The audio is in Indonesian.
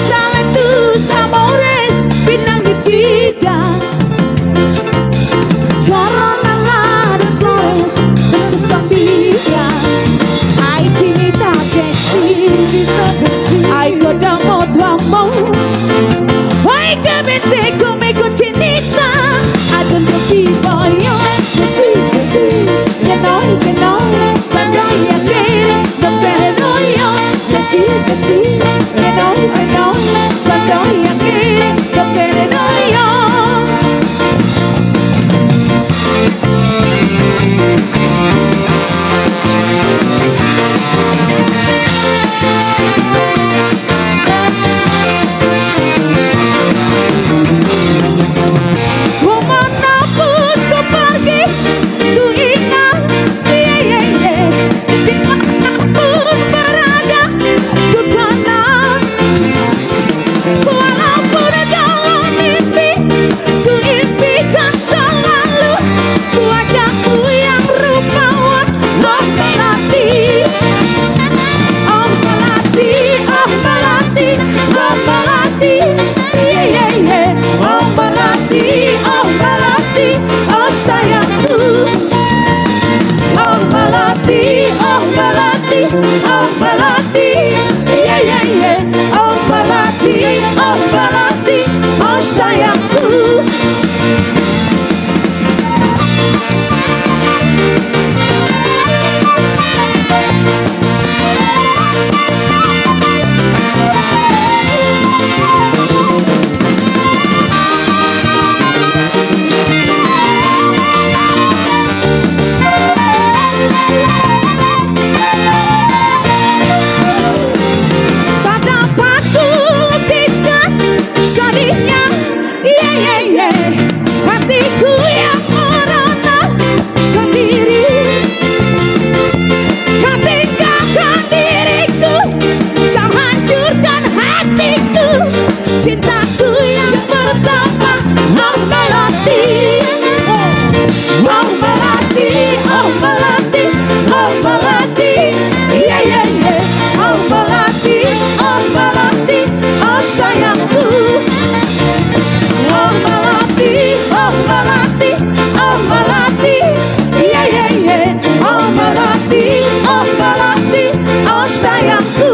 talentos, amores, pinang di bidang. Coronangadas flores, deskesambilan. Ai cinta kesi, ai godamo duamo. Ai kebete komeko cinta, adon toki boyo. Kesi, kenoi, bandai akere, dokere noyo. Kesi, kenoi, bandai akere, dokere noyo. Kemanapun kau pergi, ku ingat, dimanapun berada, ku kenal. Walaupun dalam mimpi, ku impikan selalu wajahmu yang rupawan. Oh Melati, oh Melati, oh Melati, oh Melati, oh Melati, oh Melati, oh sayangku. Oh Melati, oh Melati, oh Melati, oh Melati, oh Melati, oh sayangku. Tak dapat kulukiskan sedihnya, hatiku yang merana sendiri. Kau tinggalkan diriku, kau hancurkan hatiku, cintaku yang pertama. Oh Melati, oh Melati, oh Melati, oh Melati, oh Melati, oh Melati, oh sayangku. Oh Melati, oh Melati, oh Melati, oh Melati, oh Melati, oh sayangku.